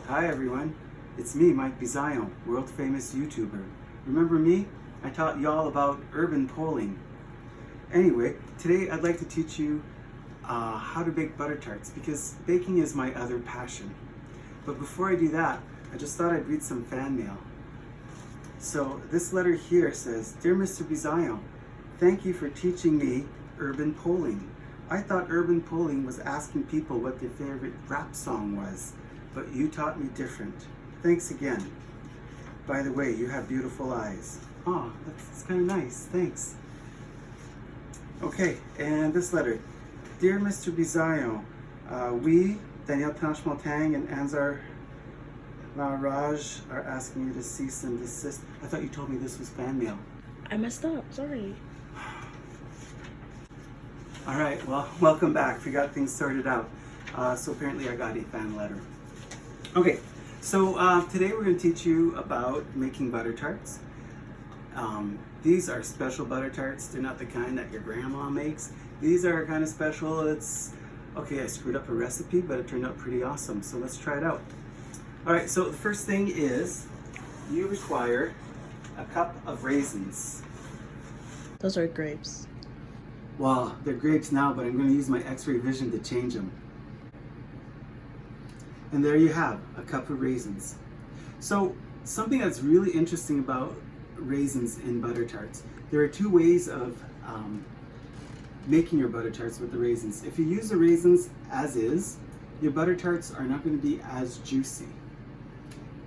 Hi everyone, it's me, Mike Bizion, world famous YouTuber. Remember me? I taught y'all about urban polling. Anyway, today I'd like to teach you how to bake butter tarts because baking is my other passion. But before I do that, I just thought I'd read some fan mail. So this letter here says, Dear Mr. Bizion, thank you for teaching me urban polling. I thought urban polling was asking people what their favorite rap song was, but you taught me different. Thanks again. By the way, you have beautiful eyes. Oh, that's kind of nice, thanks. Okay, and this letter. Dear Mr. Bizion, we, Danielle Tanchmaltang and Anzar Raj, are asking you to cease and desist. I thought you told me this was fan mail. I messed up, sorry. All right, well, welcome back. We got things sorted out. So apparently I got a fan letter. Okay, so today we're going to teach you about making butter tarts. These are special butter tarts. They're not the kind that your grandma makes. These are kind of special. Okay, I screwed up a recipe, but it turned out pretty awesome. So let's try it out. All right, so the first thing is you require a cup of raisins. Those are grapes. Well, they're grapes now, but I'm going to use my X-ray vision to change them. And there you have a cup of raisins. So something that's really interesting about raisins in butter tarts, there are two ways of making your butter tarts with the raisins. If you use the raisins as is, your butter tarts are not going to be as juicy.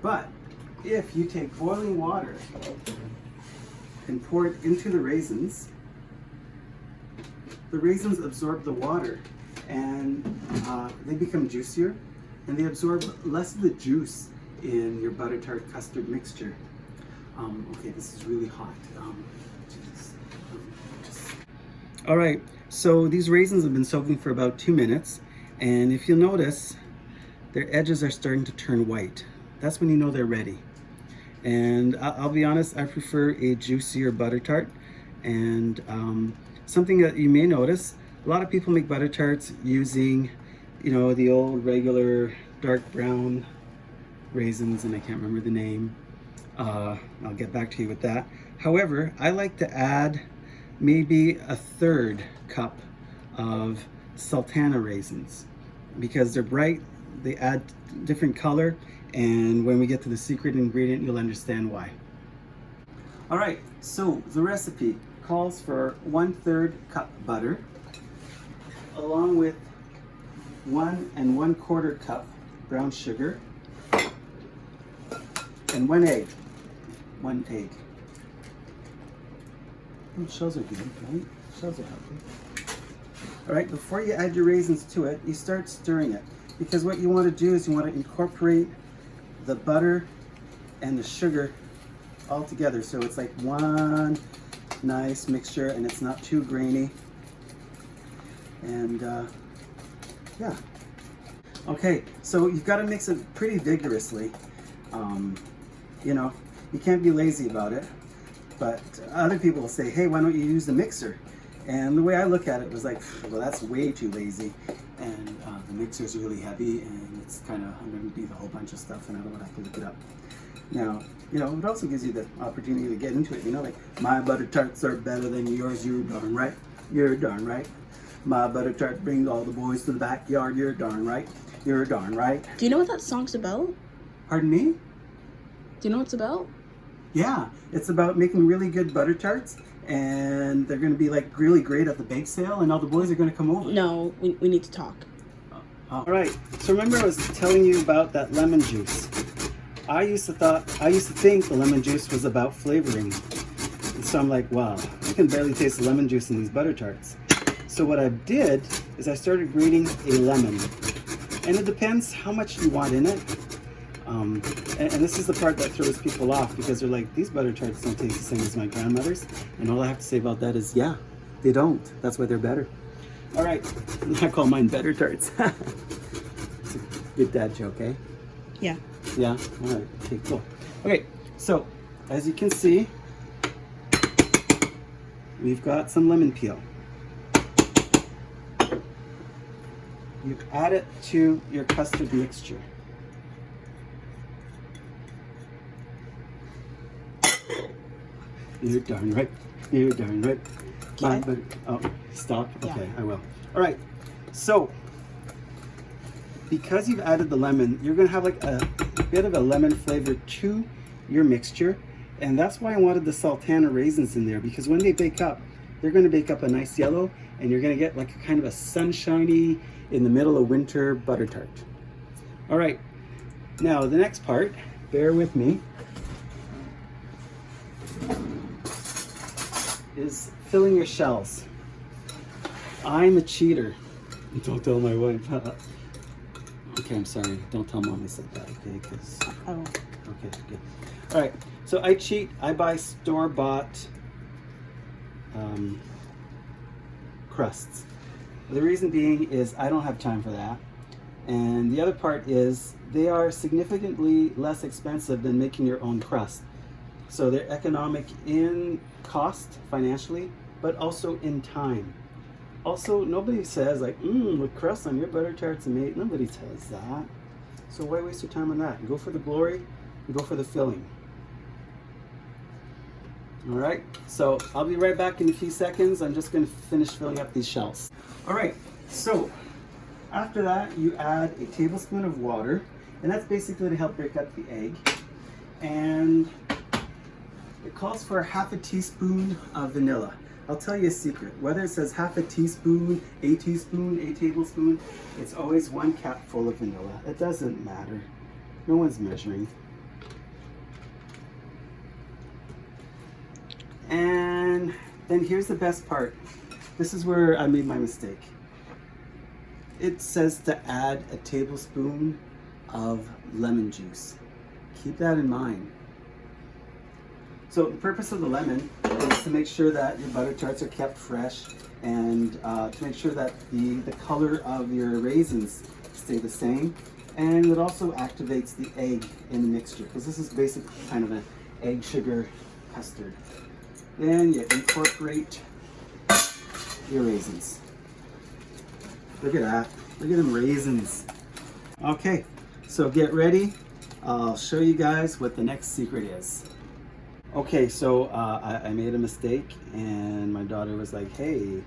But if you take boiling water and pour it into the raisins absorb the water and they become juicier and they absorb less of the juice in your butter tart custard mixture. Okay, this is really hot. All right, so these raisins have been soaking for about 2 minutes, and if you'll notice, their edges are starting to turn white. That's when you know they're ready. And I'll be honest, I prefer a juicier butter tart. And something that you may notice, a lot of people make butter tarts using, the old regular dark brown raisins, and I can't remember the name. I'll get back to you with that. However, I like to add maybe a third cup of sultana raisins because they're bright, they add different color, and when we get to the secret ingredient, you'll understand why. All right, so the recipe calls for 1/3 cup butter, along with 1 1/4 cup brown sugar, and 1 egg. 1 egg. Shells are good, right? Shells are healthy. All right, before you add your raisins to it, you start stirring it. Because what you want to do is you want to incorporate the butter and the sugar all together. So it's like one nice mixture and it's not too grainy. And yeah. Okay, so you've got to mix it pretty vigorously. You can't be lazy about it. But other people will say, hey, why don't you use the mixer? And the way I look at it was like, well, that's way too lazy. And the mixer's really heavy and it's kind of underneath a whole bunch of stuff and I don't want to have to look it up. Now, it also gives you the opportunity to get into it. Like, my butter tarts are better than yours. You're darn right. You're darn right. My butter tart brings all the boys to the backyard. You're darn right. You're darn right. Do you know what that song's about? Pardon me? Do you know what it's about? Yeah, it's about making really good butter tarts, and they're going to be like really great at the bake sale, and all the boys are going to come over. No, we need to talk. All right. So remember, I was telling you about that lemon juice. I used to think the lemon juice was about flavoring, and so I'm like, wow, I can barely taste the lemon juice in these butter tarts. So what I did is I started grating a lemon, and it depends how much you want in it. And this is the part that throws people off because they're like, these butter tarts don't taste the same as my grandmother's. And all I have to say about that is, yeah, they don't. That's why they're better. All right, I call mine Better Tarts. It's a good dad joke, eh? Yeah. Yeah? All right, okay, cool. Okay, so as you can see, we've got some lemon peel. You add it to your custard mixture. You're darn right. You're darn right. Okay. But, oh, stop? Yeah. Okay, I will. All right, so because you've added the lemon, you're gonna have like a bit of a lemon flavor to your mixture. And that's why I wanted the sultana raisins in there, because when they bake up, they're gonna bake up a nice yellow, and you're gonna get like a kind of a sunshiny, in the middle of winter butter tart. All right, now the next part, bear with me, is filling your shells. I'm a cheater. Don't tell my wife. Okay, I'm sorry. Don't tell mom I said that, okay? Because Oh. okay, good. All right, so I cheat. I buy store-bought crusts. The reason being is I don't have time for that. And the other part is they are significantly less expensive than making your own crust. So they're economic in cost financially, but also in time. Also, nobody says like, the crust on your butter tart's amazing. Nobody says that. So why waste your time on that? Go for the glory and go for the filling. All right, so I'll be right back in a few seconds. I'm just gonna finish filling up these shells. All right, so after that, you add a tablespoon of water, and that's basically to help break up the egg. And it calls for half a teaspoon of vanilla. I'll tell you a secret. Whether it says half a teaspoon, a tablespoon, it's always 1 capful of vanilla. It doesn't matter. No one's measuring. And then here's the best part. This is where I made my mistake. It says to add a tablespoon of lemon juice. Keep that in mind. So the purpose of the lemon is to make sure that your butter tarts are kept fresh, and to make sure that the color of your raisins stay the same. And it also activates the egg in the mixture, because this is basically kind of an egg sugar custard. Then you incorporate your raisins. Look at that. Look at them raisins. Okay, so get ready. I'll show you guys what the next secret is. Okay, so I made a mistake, and my daughter was like, hey,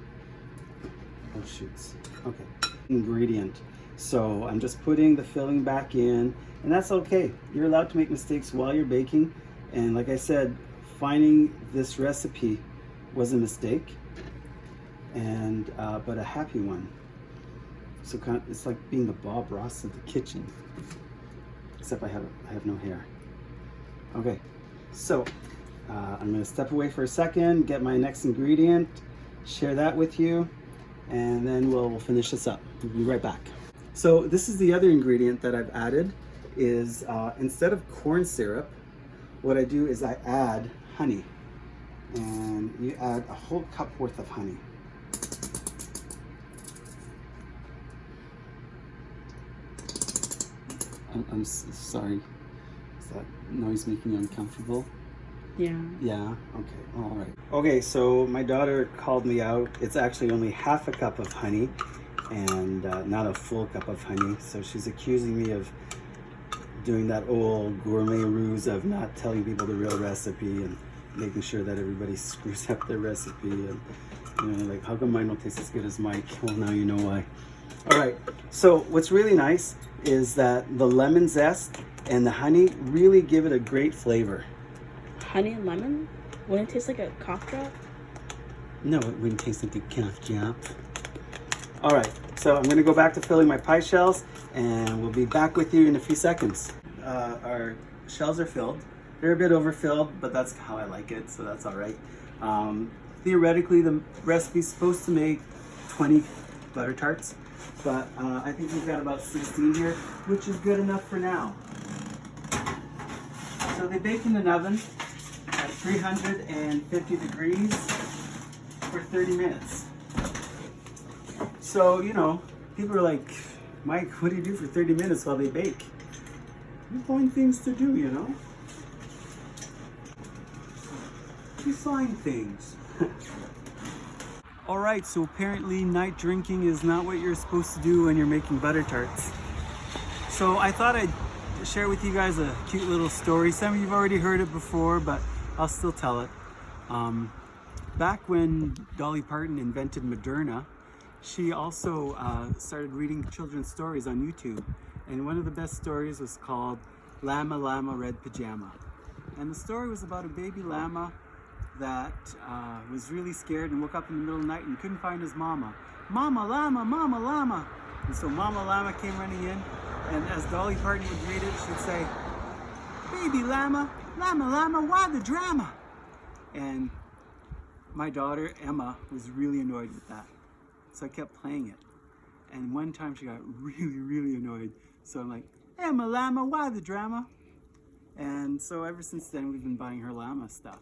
oh shoots, okay, ingredient. So I'm just putting the filling back in, and that's okay. You're allowed to make mistakes while you're baking, and like I said, finding this recipe was a mistake, and but a happy one. So it's like being the Bob Ross of the kitchen, except I have no hair. Okay, so I'm going to step away for a second, get my next ingredient, share that with you, and then we'll finish this up. We'll be right back. So this is the other ingredient that I've added. Is instead of corn syrup, what I do is I add honey, and you add a whole cup worth of honey. I'm sorry. Is that noise making you uncomfortable? Yeah. Yeah, okay, all right. Okay, so my daughter called me out. It's actually only half a cup of honey, and not a full cup of honey. So she's accusing me of doing that old gourmet ruse of not telling people the real recipe and making sure that everybody screws up their recipe. And you know, like, how come mine don't taste as good as Mike? Well, now you know why. All right, so what's really nice is that the lemon zest and the honey really give it a great flavor. Honey and lemon? Wouldn't it taste like a cough drop? No, it wouldn't taste like a cough drop. All right, so I'm gonna go back to filling my pie shells, and we'll be back with you in a few seconds. Our shells are filled. They're a bit overfilled, but that's how I like it, so that's all right. Theoretically, the recipe's supposed to make 20 butter tarts, but I think we've got about 16 here, which is good enough for now. So they bake in an oven at 350 degrees for 30 minutes. So, you know, people are like, Mike, what do you do for 30 minutes while they bake? You find things to do, you know? You find things. All right, so apparently night drinking is not what you're supposed to do when you're making butter tarts. So I thought I'd share with you guys a cute little story. Some of you've already heard it before, but I'll still tell it. Back when Dolly Parton invented Moderna, she also started reading children's stories on YouTube. And one of the best stories was called Llama Llama Red Pajama. And the story was about a baby llama that was really scared and woke up in the middle of the night and couldn't find his mama. Mama llama, mama llama. And so Mama Llama came running in, and as Dolly Parton would read it, she'd say, baby llama, llama llama, why the drama? And my daughter, Emma, was really annoyed with that. So I kept playing it. And one time she got really annoyed. So I'm like, Emma llama, why the drama? And so ever since then, we've been buying her llama stuff.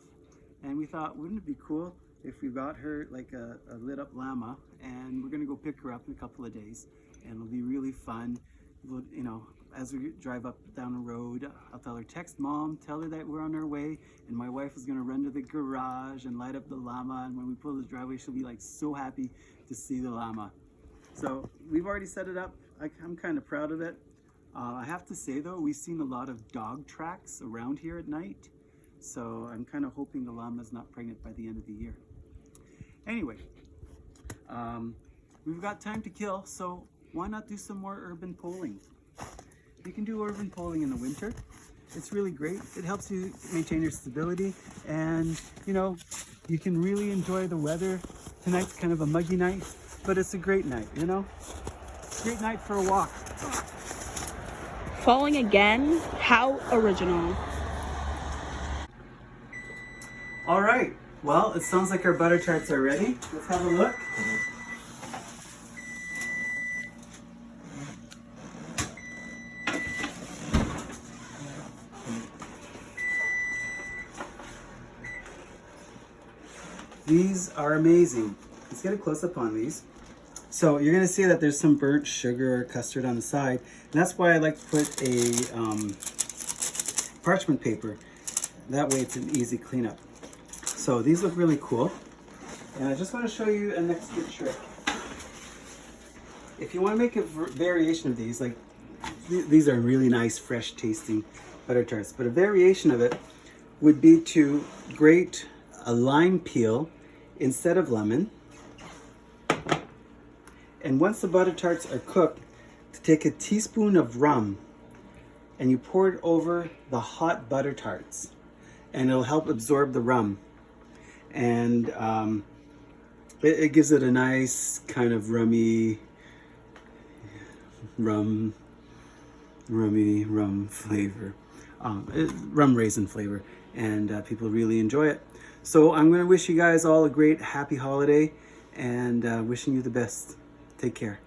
And we thought, wouldn't it be cool if we got her like a lit up llama, and we're gonna go pick her up in a couple of days, and it'll be really fun. We'll, you know, as we drive up down the road, I'll tell her, text mom, tell her that we're on our way, and my wife is gonna run to the garage and light up the llama, and when we pull the driveway, she'll be like so happy to see the llama. So we've already set it up. I'm kind of proud of it. I have to say though, we've seen a lot of dog tracks around here at night. So I'm kind of hoping the llama's not pregnant by the end of the year. Anyway, we've got time to kill, so why not do some more urban polling? You can do urban polling in the winter. It's really great. It helps you maintain your stability, and you know, you can really enjoy the weather. Tonight's kind of a muggy night, but it's a great night, you know? Great night for a walk. Falling again? How original. All right, well, it sounds like our butter tarts are ready. Let's have a look. These are amazing. Let's get a close-up on these. So you're gonna see that there's some burnt sugar or custard on the side. And that's why I like to put a parchment paper. That way it's an easy cleanup. So these look really cool. And I just want to show you an extra trick. If you want to make a variation of these, like these are really nice, fresh tasting butter tarts, but a variation of it would be to grate a lime peel instead of lemon. And once the butter tarts are cooked, to take a teaspoon of rum and you pour it over the hot butter tarts, and it'll help absorb the rum. And it gives it a nice kind of rummy rum flavor, rum raisin flavor, and people really enjoy it. So I'm going to wish you guys all a great happy holiday, and wishing you the best. Take care.